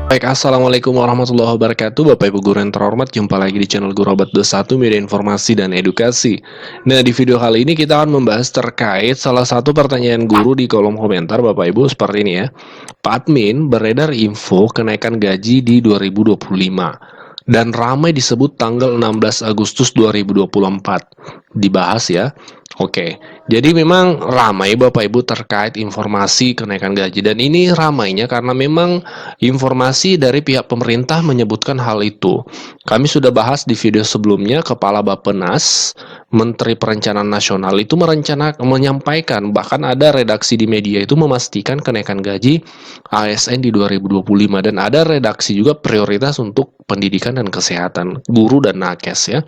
Baik, Assalamualaikum warahmatullahi wabarakatuh. Bapak Ibu guru yang terhormat, jumpa lagi di channel Guru Obat 21 Media Informasi dan Edukasi. Nah, di video kali ini kita akan membahas terkait salah satu pertanyaan guru di kolom komentar Bapak Ibu seperti ini ya. Pak Admin, beredar info kenaikan gaji di 2025 dan ramai disebut tanggal 16 Agustus 2024. Dibahas ya. Oke, jadi memang ramai Bapak Ibu terkait informasi kenaikan gaji, dan ini ramainya karena memang informasi dari pihak pemerintah menyebutkan hal itu. Kami sudah bahas di video sebelumnya, Kepala Bappenas, Menteri Perencanaan Nasional itu menyampaikan, bahkan ada redaksi di media itu memastikan kenaikan gaji ASN di 2025, dan ada redaksi juga prioritas untuk pendidikan dan kesehatan, guru dan nakes ya.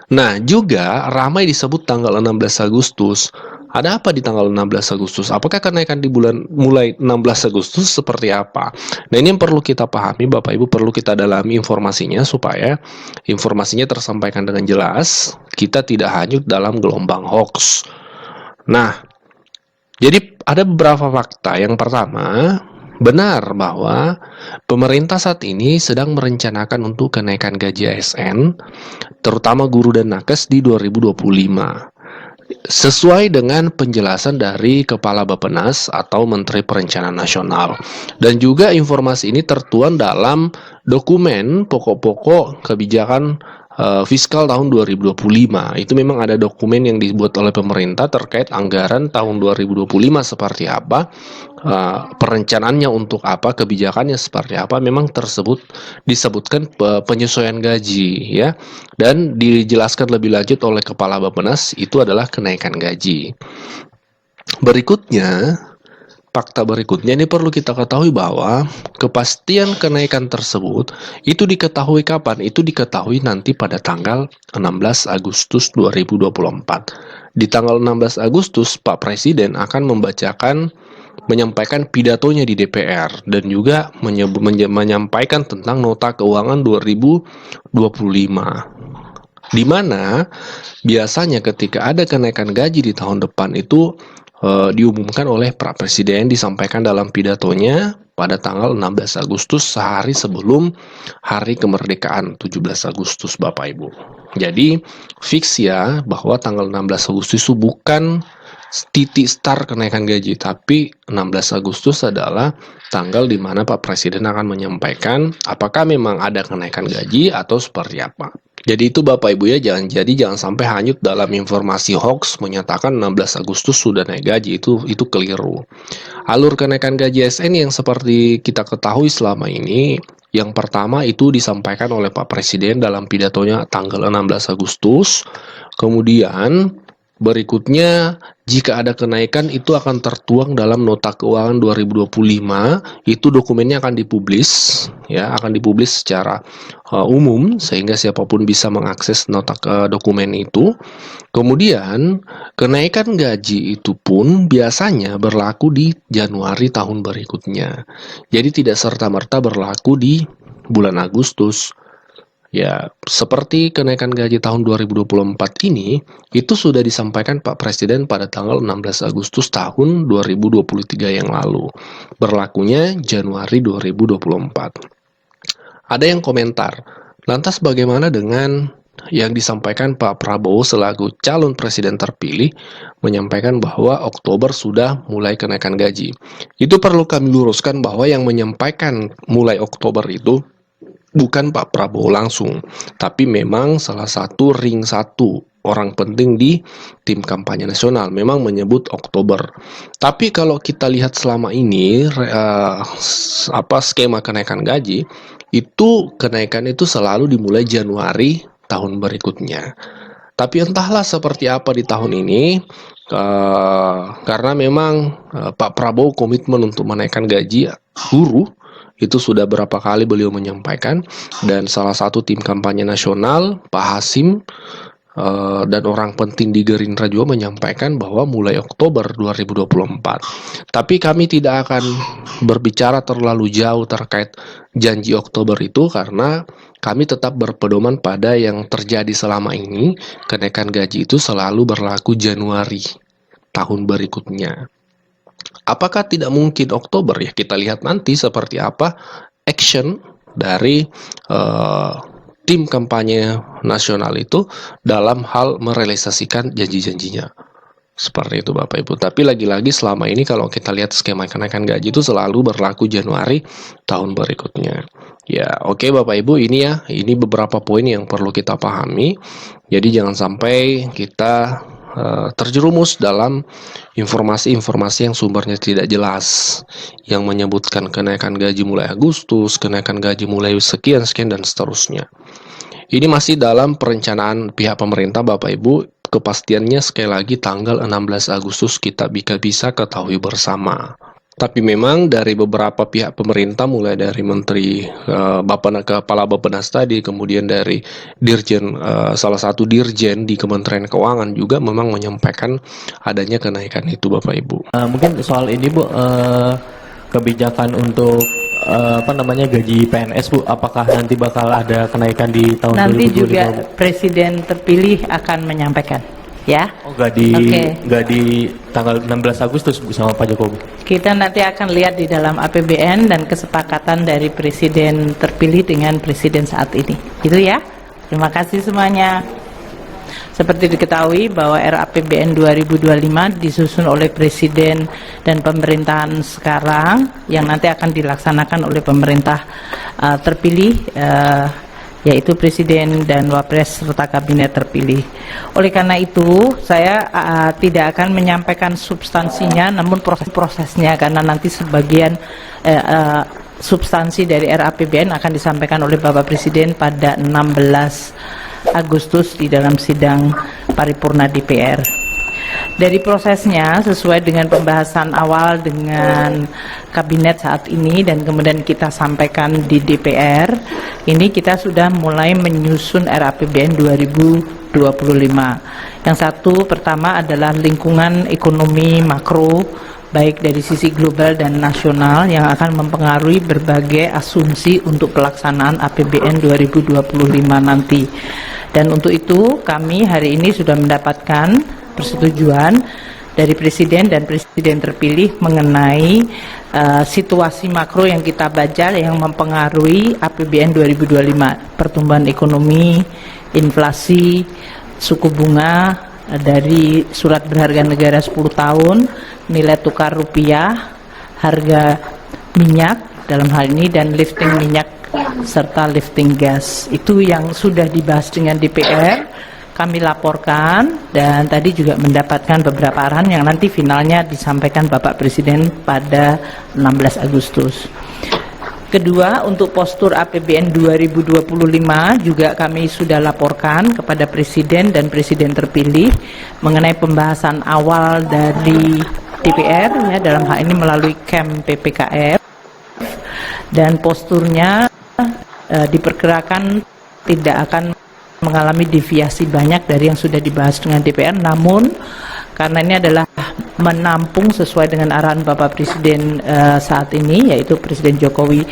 Nah, juga ramai disebut tanggal 16 Agustus. Ada apa di tanggal 16 Agustus? Apakah kenaikan di bulan mulai 16 Agustus seperti apa? Nah, ini yang perlu kita pahami, Bapak Ibu, perlu kita dalami informasinya supaya informasinya tersampaikan dengan jelas, kita tidak hanyut dalam gelombang hoax. Nah, jadi ada beberapa fakta. Yang pertama, benar bahwa pemerintah saat ini sedang merencanakan untuk kenaikan gaji ASN, terutama guru dan nakes di 2025. Sesuai dengan penjelasan dari Kepala Bappenas atau Menteri Perencanaan Nasional. Dan juga informasi ini tertuang dalam dokumen pokok-pokok kebijakan fiskal tahun 2025. Itu memang ada dokumen yang dibuat oleh pemerintah terkait anggaran tahun 2025 seperti apa, perencanaannya untuk apa, kebijakannya seperti apa, memang disebutkan penyesuaian gaji ya, dan dijelaskan lebih lanjut oleh Kepala Bappenas itu adalah kenaikan gaji. Fakta berikutnya ini perlu kita ketahui bahwa kepastian kenaikan tersebut itu diketahui kapan? Itu diketahui nanti pada tanggal 16 Agustus 2024. Di tanggal 16 Agustus, Pak Presiden akan menyampaikan pidatonya di DPR dan juga menyampaikan tentang nota keuangan 2025. Di mana biasanya ketika ada kenaikan gaji di tahun depan itu diumumkan oleh Pak Presiden, disampaikan dalam pidatonya pada tanggal 16 Agustus, sehari sebelum hari kemerdekaan 17 Agustus Bapak Ibu. Jadi fix ya bahwa tanggal 16 Agustus itu bukan titik start kenaikan gaji, tapi 16 Agustus adalah tanggal di mana Pak Presiden akan menyampaikan apakah memang ada kenaikan gaji atau seperti apa. Jadi itu Bapak Ibu ya, jangan sampai hanyut dalam informasi hoax menyatakan 16 Agustus sudah naik gaji, itu keliru. Alur kenaikan gaji ASN yang seperti kita ketahui selama ini, yang pertama itu disampaikan oleh Pak Presiden dalam pidatonya tanggal 16 Agustus. Kemudian berikutnya, jika ada kenaikan itu akan tertuang dalam nota keuangan 2025, itu dokumennya akan dipublis ya, akan dipublis secara umum sehingga siapapun bisa mengakses nota dokumen itu. Kemudian, kenaikan gaji itu pun biasanya berlaku di Januari tahun berikutnya. Jadi tidak serta-merta berlaku di bulan Agustus. Ya, seperti kenaikan gaji tahun 2024 ini, itu sudah disampaikan Pak Presiden pada tanggal 16 Agustus tahun 2023 yang lalu. Berlakunya Januari 2024. Ada yang komentar, lantas bagaimana dengan yang disampaikan Pak Prabowo selaku calon presiden terpilih menyampaikan bahwa Oktober sudah mulai kenaikan gaji. Itu perlu kami luruskan bahwa yang menyampaikan mulai Oktober itu bukan Pak Prabowo langsung, tapi memang salah satu ring satu orang penting di tim kampanye nasional memang menyebut Oktober. Tapi kalau kita lihat selama ini skema kenaikan gaji, itu kenaikan itu selalu dimulai Januari tahun berikutnya. Tapi entahlah seperti apa di tahun ini, karena memang Pak Prabowo komitmen untuk menaikkan gaji guru. Itu sudah berapa kali beliau menyampaikan, dan salah satu tim kampanye nasional, Pak Hasim, dan orang penting di Gerindra juga menyampaikan bahwa mulai Oktober 2024. Tapi kami tidak akan berbicara terlalu jauh terkait janji Oktober itu, karena kami tetap berpedoman pada yang terjadi selama ini. Kenaikan gaji itu selalu berlaku Januari tahun berikutnya. Apakah tidak mungkin Oktober? Ya kita lihat nanti seperti apa action dari tim kampanye nasional itu dalam hal merealisasikan janji-janjinya. Seperti itu Bapak Ibu. Tapi lagi-lagi selama ini kalau kita lihat skema kenaikan gaji itu selalu berlaku Januari tahun berikutnya. Ya, oke Bapak Ibu, ini beberapa poin yang perlu kita pahami. Jadi jangan sampai kita terjerumus dalam informasi-informasi yang sumbernya tidak jelas, yang menyebutkan kenaikan gaji mulai Agustus, kenaikan gaji mulai sekian dan seterusnya. Ini masih dalam perencanaan pihak pemerintah Bapak Ibu. Kepastiannya sekali lagi tanggal 16 Agustus kita bisa ketahui bersama. Tapi memang dari beberapa pihak pemerintah, mulai dari Menteri Kepala Bappenas tadi, kemudian dari Dirjen, salah satu Dirjen di Kementerian Keuangan juga memang menyampaikan adanya kenaikan itu Bapak Ibu. Mungkin soal ini Bu, kebijakan untuk gaji PNS Bu, apakah nanti bakal ada kenaikan di tahun nanti 2025? juga Presiden terpilih akan menyampaikan, ya. Oh, nggak di tanggal 16 Agustus Bu sama Pak Jokowi? Kita nanti akan lihat di dalam APBN dan kesepakatan dari Presiden terpilih dengan Presiden saat ini. Gitu ya. Terima kasih semuanya. Seperti diketahui bahwa RAPBN 2025 disusun oleh Presiden dan pemerintahan sekarang yang nanti akan dilaksanakan oleh pemerintah terpilih, yaitu Presiden dan Wapres serta Kabinet terpilih. Oleh karena itu, saya tidak akan menyampaikan substansinya, namun proses-prosesnya, karena nanti sebagian substansi dari RAPBN akan disampaikan oleh Bapak Presiden pada 16 Agustus di dalam sidang paripurna DPR. Dari prosesnya sesuai dengan pembahasan awal dengan kabinet saat ini dan kemudian kita sampaikan di DPR, ini kita sudah mulai menyusun RAPBN 2025. Yang satu pertama adalah lingkungan ekonomi makro, baik dari sisi global dan nasional, yang akan mempengaruhi berbagai asumsi untuk pelaksanaan APBN 2025 nanti. Dan untuk itu kami hari ini sudah mendapatkan persetujuan dari Presiden dan Presiden terpilih mengenai situasi makro yang kita baca yang mempengaruhi APBN 2025, pertumbuhan ekonomi, inflasi, suku bunga dari surat berharga negara 10 tahun, nilai tukar rupiah, harga minyak dalam hal ini, dan lifting minyak serta lifting gas. Itu yang sudah dibahas dengan DPR, kami laporkan, dan tadi juga mendapatkan beberapa arahan yang nanti finalnya disampaikan Bapak Presiden pada 16 Agustus. Kedua, untuk postur APBN 2025 juga kami sudah laporkan kepada Presiden dan Presiden terpilih mengenai pembahasan awal dari DPR, ya, dalam hal ini melalui KEM PPKF, dan posturnya diperkirakan tidak akan mengalami deviasi banyak dari yang sudah dibahas dengan DPR, namun karena ini adalah menampung sesuai dengan arahan Bapak Presiden saat ini, yaitu Presiden Jokowi,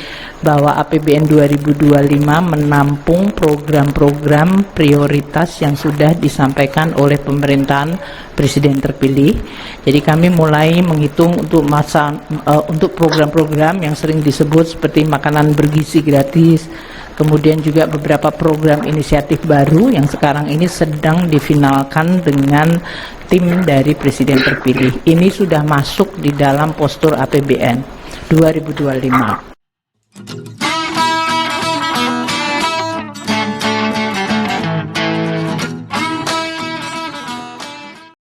bahwa APBN 2025 menampung program-program prioritas yang sudah disampaikan oleh pemerintahan Presiden terpilih. Jadi kami mulai menghitung untuk program-program yang sering disebut seperti makanan bergizi gratis, kemudian juga beberapa program inisiatif baru yang sekarang ini sedang difinalkan dengan tim dari Presiden terpilih. Ini sudah masuk di dalam postur APBN 2025.